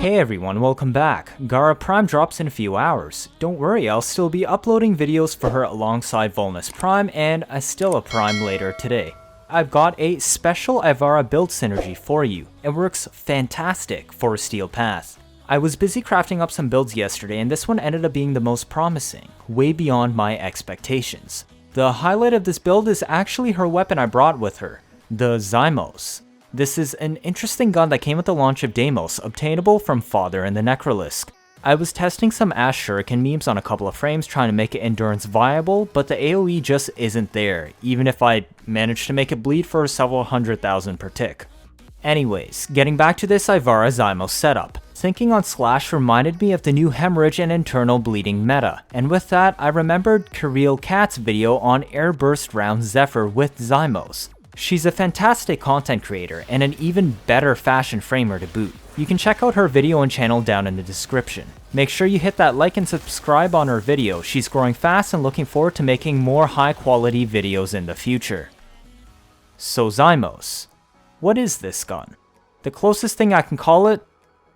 Hey everyone, welcome back. Gara Prime drops in a few hours. Don't worry, I'll still be uploading videos for her alongside Volnus Prime and Astilla Prime later today. I've got a special Ivara build synergy for you. It works fantastic for Steel Path. I was busy crafting up some builds yesterday and this one ended up being the most promising, way beyond my expectations. The highlight of this build is actually her weapon I brought with her, the Zymos. This is an interesting gun that came with the launch of Deimos, obtainable from Father and the Necrolisk. I was testing some Ash Shuriken memes on a couple of frames trying to make it endurance viable, but the AOE just isn't there, even if I managed to make it bleed for several 100,000 per tick. Anyways, getting back to this Ivara Zymos setup. Thinking on Slash reminded me of the new hemorrhage and internal bleeding meta, and with that I remembered Kirill Kat's video on Airburst Round Zephyr with Zymos. She's a fantastic content creator and an even better fashion framer to boot. You can check out her video and channel down in the description. Make sure you hit that like and subscribe on her video. She's growing fast and looking forward to making more high quality videos in the future. So Zymos. What is this gun? The closest thing I can call it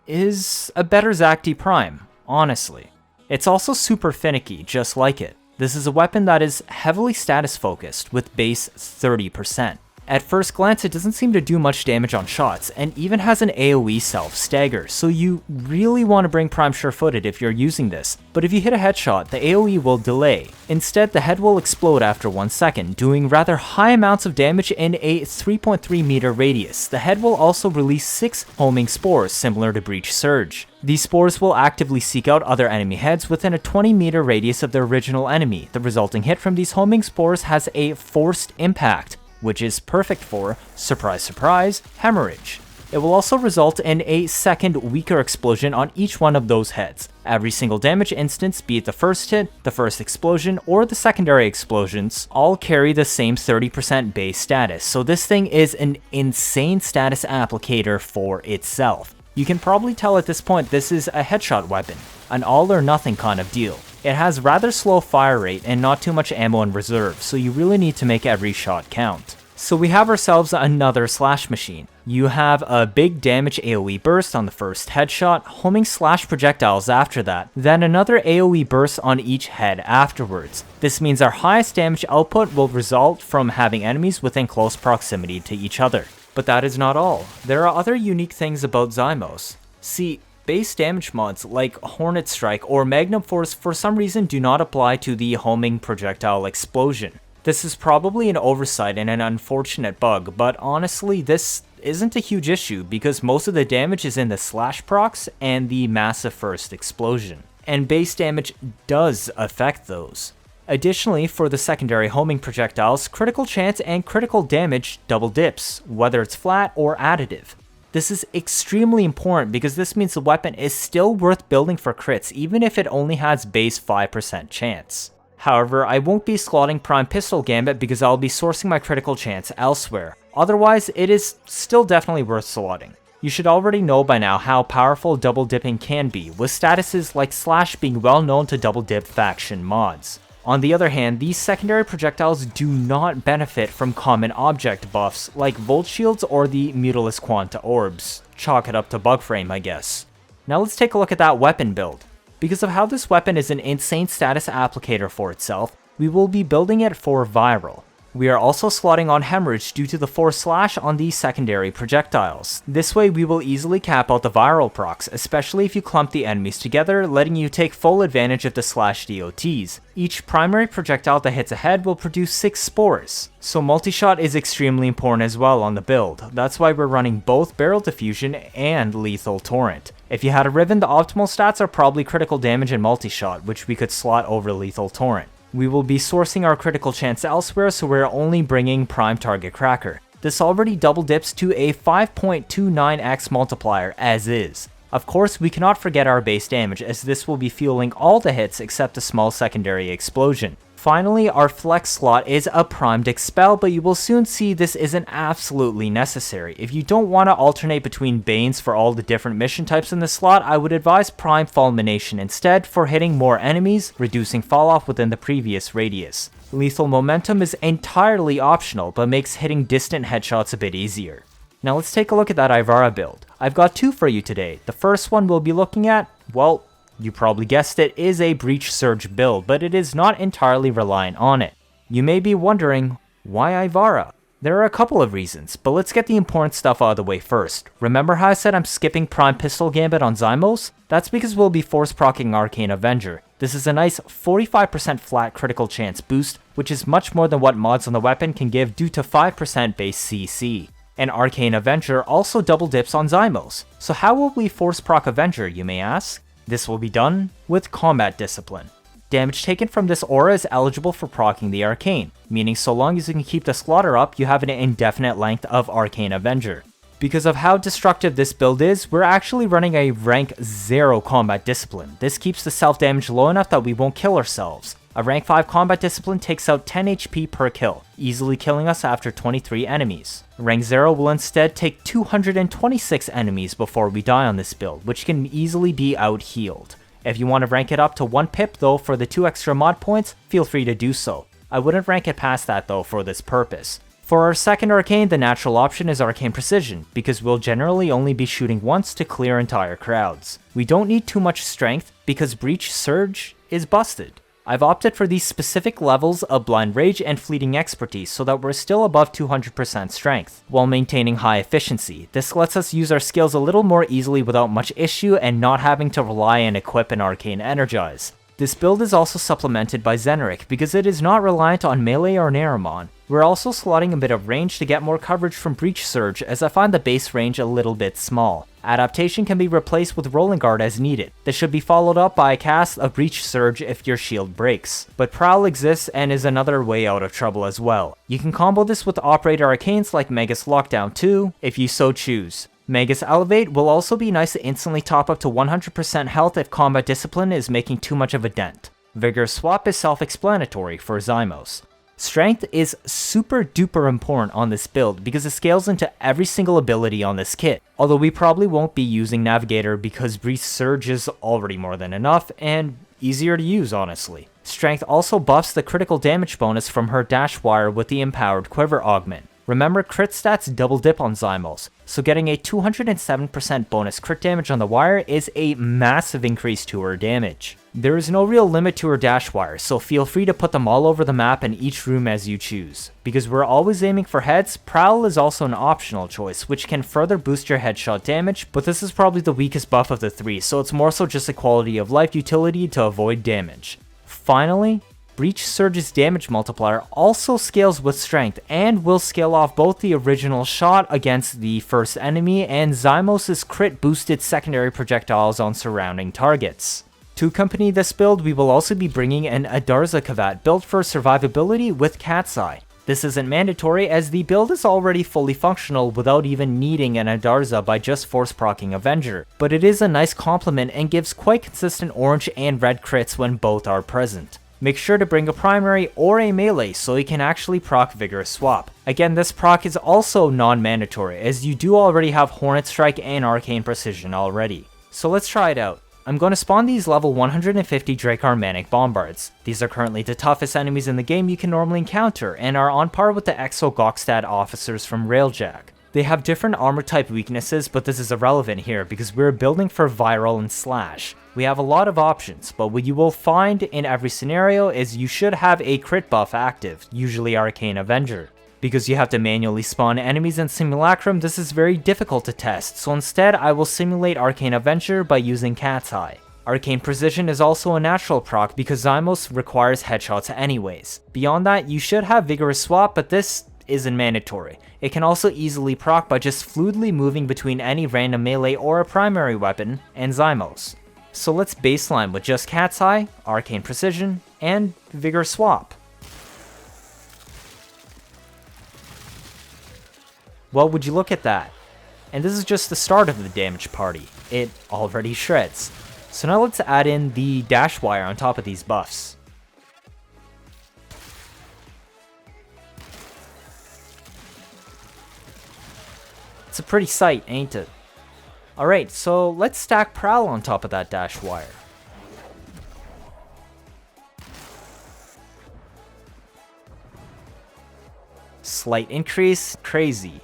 is a better Zacti Prime, honestly. It's also super finicky, just like it. This is a weapon that is heavily status focused with base 30%. At first glance it doesn't seem to do much damage on shots, and even has an AOE self-stagger, so you really want to bring Prime sure-footed if you're using this, but if you hit a headshot, the AOE will delay. Instead, the head will explode after 1 second, doing rather high amounts of damage in a 3.3 meter radius. The head will also release 6 homing spores, similar to Breach Surge. These spores will actively seek out other enemy heads within a 20 meter radius of the original enemy. The resulting hit from these homing spores has a forced impact, which is perfect for, surprise surprise, hemorrhage. It will also result in a second weaker explosion on each one of those heads. Every single damage instance, be it the first hit, the first explosion, or the secondary explosions, all carry the same 30% base status, so this thing is an insane status applicator for itself. You can probably tell at this point this is a headshot weapon, an all or nothing kind of deal. It has rather slow fire rate and not too much ammo in reserve, so you really need to make every shot count. So we have ourselves another slash machine. You have a big damage AoE burst on the first headshot, homing slash projectiles after that, then another AoE burst on each head afterwards. This means our highest damage output will result from having enemies within close proximity to each other. But that is not all. There are other unique things about Zymos. See, base damage mods like Hornet Strike or Magnum Force for some reason do not apply to the homing projectile explosion. This is probably an oversight and an unfortunate bug, but honestly this isn't a huge issue because most of the damage is in the slash procs and the massive first explosion, and base damage does affect those. Additionally, for the secondary homing projectiles, critical chance and critical damage double dips, whether it's flat or additive. This is extremely important because this means the weapon is still worth building for crits even if it only has base 5% chance. However, I won't be slotting Prime Pistol Gambit because I'll be sourcing my critical chance elsewhere. Otherwise, it is still definitely worth slotting. You should already know by now how powerful double dipping can be, with statuses like Slash being well known to double dip faction mods. On the other hand, these secondary projectiles do not benefit from common object buffs like Volt Shields or the Mutalist Quanta Orbs. Chalk it up to Bugframe, I guess. Now let's take a look at that weapon build. Because of how this weapon is an insane status applicator for itself, we will be building it for Viral. We are also slotting on Hemorrhage due to the force slash on these secondary projectiles. This way we will easily cap out the viral procs, especially if you clump the enemies together, letting you take full advantage of the slash DOTs. Each primary projectile that hits a head will produce 6 spores, so multi-shot is extremely important as well on the build. That's why we're running both Barrel Diffusion and Lethal Torrent. If you had a Riven, the optimal stats are probably critical damage and multi-shot, which we could slot over Lethal Torrent. We will be sourcing our critical chance elsewhere, so we're only bringing Prime Target Cracker. This already double dips to a 5.29x multiplier as is. Of course, we cannot forget our base damage, as this will be fueling all the hits except a small secondary explosion. Finally, our flex slot is a primed expel, but you will soon see this isn't absolutely necessary. If you don't want to alternate between Banes for all the different mission types in the slot, I would advise Prime Fulmination instead for hitting more enemies, reducing falloff within the previous radius. Lethal Momentum is entirely optional, but makes hitting distant headshots a bit easier. Now let's take a look at that Ivara build. I've got two for you today. The first one we'll be looking at, well, you probably guessed it, is a Breach Surge build, but it is not entirely reliant on it. You may be wondering, why Ivara? There are a couple of reasons, but let's get the important stuff out of the way first. Remember how I said I'm skipping Prime Pistol Gambit on Zymos? That's because we'll be force proccing Arcane Avenger. This is a nice 45% flat critical chance boost, which is much more than what mods on the weapon can give due to 5% base CC. And Arcane Avenger also double dips on Zymos. So how will we force proc Avenger, you may ask? This will be done with Combat Discipline. Damage taken from this aura is eligible for proccing the Arcane, meaning so long as you can keep the Slaughter up, you have an indefinite length of Arcane Avenger. Because of how destructive this build is, we're actually running a rank 0 Combat Discipline. This keeps the self damage low enough that we won't kill ourselves. A rank 5 Combat Discipline takes out 10 HP per kill, easily killing us after 23 enemies. Rank 0 will instead take 226 enemies before we die on this build, which can easily be out-healed. If you want to rank it up to 1 pip though for the 2 extra mod points, feel free to do so. I wouldn't rank it past that though for this purpose. For our second Arcane, the natural option is Arcane Precision, because we'll generally only be shooting once to clear entire crowds. We don't need too much strength, because Breach Surge is busted. I've opted for these specific levels of Blind Rage and Fleeting Expertise so that we're still above 200% strength, while maintaining high efficiency. This lets us use our skills a little more easily without much issue and not having to rely and equip an Arcane Energize. This build is also supplemented by Zeneric because it is not reliant on melee or Naramon. We're also slotting a bit of range to get more coverage from Breach Surge as I find the base range a little bit small. Adaptation can be replaced with Rolling Guard as needed. This should be followed up by a cast of Breach Surge if your shield breaks. But Prowl exists and is another way out of trouble as well. You can combo this with Operator Arcanes like Magus Lockdown 2 if you so choose. Magus Elevate will also be nice to instantly top up to 100% health if Combat Discipline is making too much of a dent. Vigor Swap is self-explanatory for Zymos. Strength is super duper important on this build because it scales into every single ability on this kit, although we probably won't be using Navigator because Breach Surge is already more than enough and easier to use honestly. Strength also buffs the critical damage bonus from her dash wire with the Empowered Quiver Augment. Remember, crit stats double dip on Zymos, so getting a 207% bonus crit damage on the wire is a massive increase to her damage. There is no real limit to her dash wire, so feel free to put them all over the map in each room as you choose. Because we're always aiming for heads, Prowl is also an optional choice, which can further boost your headshot damage, but this is probably the weakest buff of the three, so it's more so just a quality of life utility to avoid damage. Finally, Breach Surge's damage multiplier also scales with strength and will scale off both the original shot against the first enemy and Zymos' crit boosted secondary projectiles on surrounding targets. To accompany this build, we will also be bringing an Adarza Kavat built for survivability with Cat's Eye. This isn't mandatory as the build is already fully functional without even needing an Adarza by just force proccing Avenger, but it is a nice complement and gives quite consistent orange and red crits when both are present. Make sure to bring a primary or a melee so you can actually proc Vigorous Swap. Again, this proc is also non-mandatory as you do already have Hornet Strike and Arcane Precision already. So let's try it out. I'm going to spawn these level 150 Drakkar Manic Bombards. These are currently the toughest enemies in the game you can normally encounter and are on par with the Exo Gokstad officers from Railjack. They have different armor type weaknesses, but this is irrelevant here because we're building for Viral and Slash. We have a lot of options, but what you will find in every scenario is you should have a crit buff active, usually Arcane Avenger. Because you have to manually spawn enemies in Simulacrum, this is very difficult to test, so instead I will simulate Arcane Avenger by using Cat's Eye. Arcane Precision is also a natural proc because Zymos requires headshots anyways. Beyond that, you should have Vigorous Swap, but this isn't mandatory. It can also easily proc by just fluidly moving between any random melee or a primary weapon and Zymos. So let's baseline with just Cat's Eye, Arcane Precision, and Vigor Swap. Well, would you look at that? And this is just the start of the damage party. It already shreds. So now let's add in the dash wire on top of these buffs. It's a pretty sight, ain't it? Alright, so let's stack Prowl on top of that dash wire. Slight increase, crazy.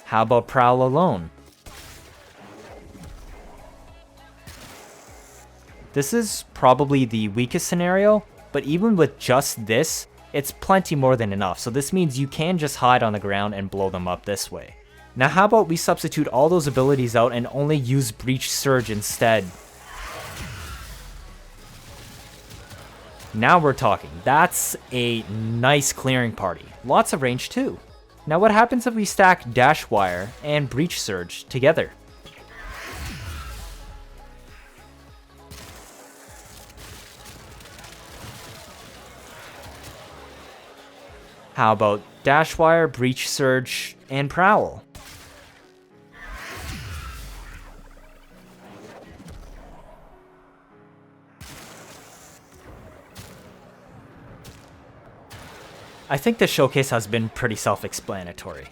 How about Prowl alone? This is probably the weakest scenario, but even with just this, it's plenty more than enough, so this means you can just hide on the ground and blow them up this way. Now how about we substitute all those abilities out and only use Breach Surge instead? Now we're talking. That's a nice clearing party. Lots of range too. Now what happens if we stack Dash Wire and Breach Surge together? How about Dash Wire, Breach Surge, and Prowl? I think this showcase has been pretty self-explanatory.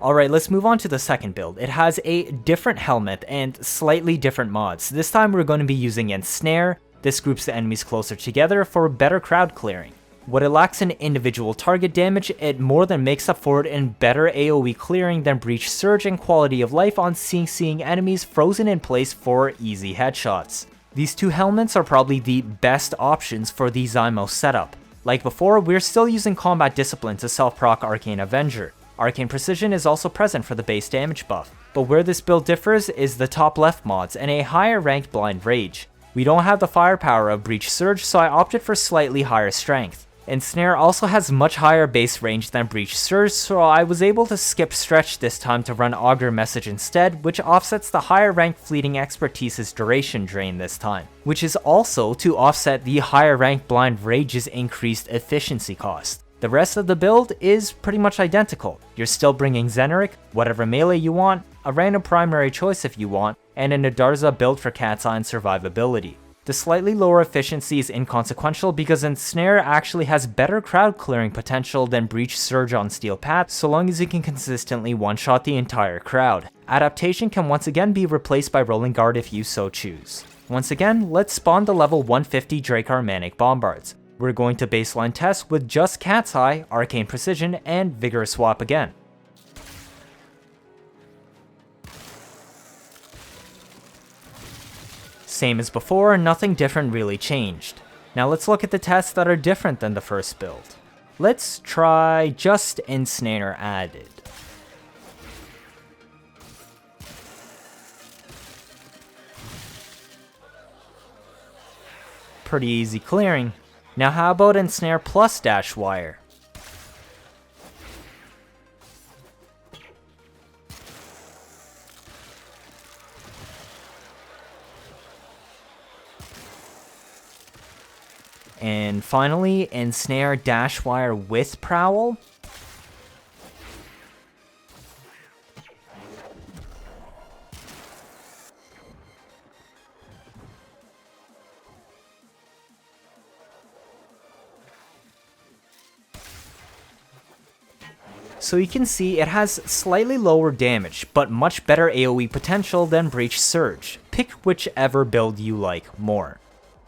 Alright, let's move on to the second build. It has a different helmet and slightly different mods. This time we're going to be using Ensnare. This groups the enemies closer together for better crowd clearing. What it lacks in individual target damage, it more than makes up for it in better AOE clearing than Breach Surge and quality of life on seeing enemies frozen in place for easy headshots. These two helmets are probably the best options for the Zymos setup. Like before, we're still using Combat Discipline to self-proc Arcane Avenger. Arcane Precision is also present for the base damage buff, but where this build differs is the top left mods and a higher ranked Blind Rage. We don't have the firepower of Breach Surge, so I opted for slightly higher strength. Ensnare also has much higher base range than Breach Surge, so I was able to skip Stretch this time to run Augur Message instead, which offsets the higher ranked Fleeting Expertise's duration drain this time, which is also to offset the higher ranked Blind Rage's increased efficiency cost. The rest of the build is pretty much identical. You're still bringing Zeneric, whatever melee you want, a random primary choice if you want, and an Adarza built for Cat's Eye and survivability. The slightly lower efficiency is inconsequential because Ensnare actually has better crowd clearing potential than Breach Surge on Steel Path, so long as you can consistently one-shot the entire crowd. Adaptation can once again be replaced by Rolling Guard if you so choose. Once again, let's spawn the level 150 Drakkar Manic Bombards. We're going to baseline test with just Cat's Eye, Arcane Precision, and Vigorous Swap again. Same as before, nothing different really changed. Now let's look at the tests that are different than the first build. Let's try just Ensnare added. Pretty easy clearing. Now how about Ensnare plus Dash Wire? And finally, Ensnare Dash Wire with Prowl. So you can see it has slightly lower damage, but much better AoE potential than Breach Surge. Pick whichever build you like more.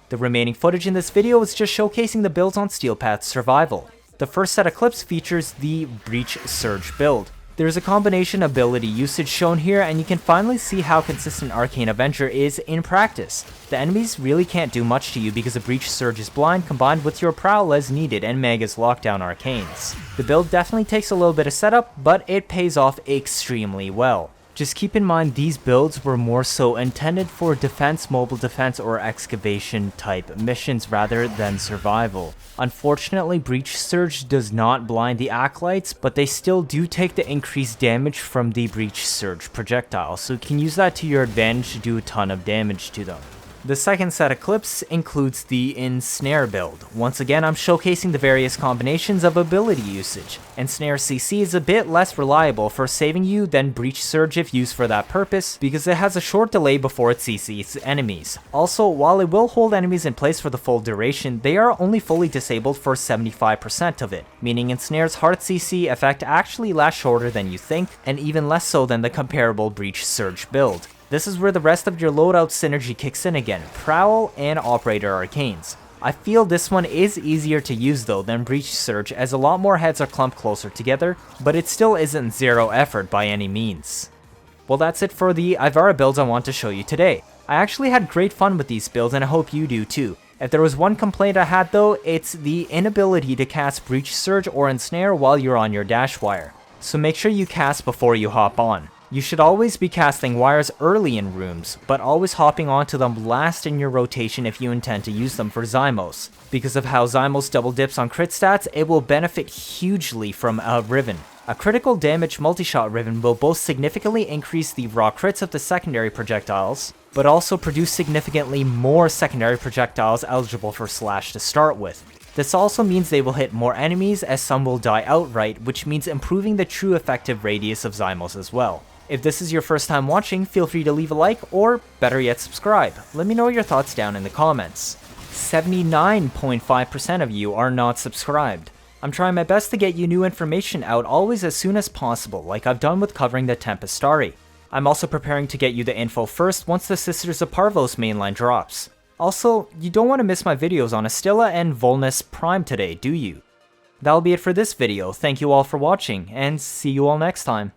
The remaining footage in this video is just showcasing the builds on Steel Path Survival. The first set of clips features the Breach Surge build. There's a combination ability usage shown here, and you can finally see how consistent Arcane Avenger is in practice. The enemies really can't do much to you because the Breach Surge is blind combined with your Prowl as needed and Maga's lockdown arcanes. The build definitely takes a little bit of setup, but it pays off extremely well. Just keep in mind these builds were more so intended for defense, mobile defense, or excavation type missions rather than survival. Unfortunately, Breach Surge does not blind the Acolytes, but they still do take the increased damage from the Breach Surge projectile, so you can use that to your advantage to do a ton of damage to them. The second set of clips includes the Ensnare build. Once again, I'm showcasing the various combinations of ability usage. Ensnare CC is a bit less reliable for saving you than Breach Surge if used for that purpose, because it has a short delay before it CCs enemies. Also, while it will hold enemies in place for the full duration, they are only fully disabled for 75% of it, meaning Ensnare's hard CC effect actually lasts shorter than you think, and even less so than the comparable Breach Surge build. This is where the rest of your loadout synergy kicks in again, Prowl and Operator Arcanes. I feel this one is easier to use though than Breach Surge, as a lot more heads are clumped closer together, but it still isn't zero effort by any means. Well, that's it for the Ivara builds I want to show you today. I actually had great fun with these builds and I hope you do too. If there was one complaint I had though, it's the inability to cast Breach Surge or Ensnare while you're on your dash wire. So make sure you cast before you hop on. You should always be casting wires early in rooms, but always hopping onto them last in your rotation if you intend to use them for Zymos. Because of how Zymos double dips on crit stats, it will benefit hugely from a Riven. A critical damage multi-shot Riven will both significantly increase the raw crits of the secondary projectiles, but also produce significantly more secondary projectiles eligible for slash to start with. This also means they will hit more enemies as some will die outright, which means improving the true effective radius of Zymos as well. If this is your first time watching, feel free to leave a like, or better yet subscribe. Let me know your thoughts down in the comments. 79.5% of you are not subscribed. I'm trying my best to get you new information out always as soon as possible, like I've done with covering the Tempestari. I'm also preparing to get you the info first once the Sisters of Parvos mainline drops. Also, you don't want to miss my videos on Astilla and Volnus Prime today, do you? That'll be it for this video, thank you all for watching, and see you all next time.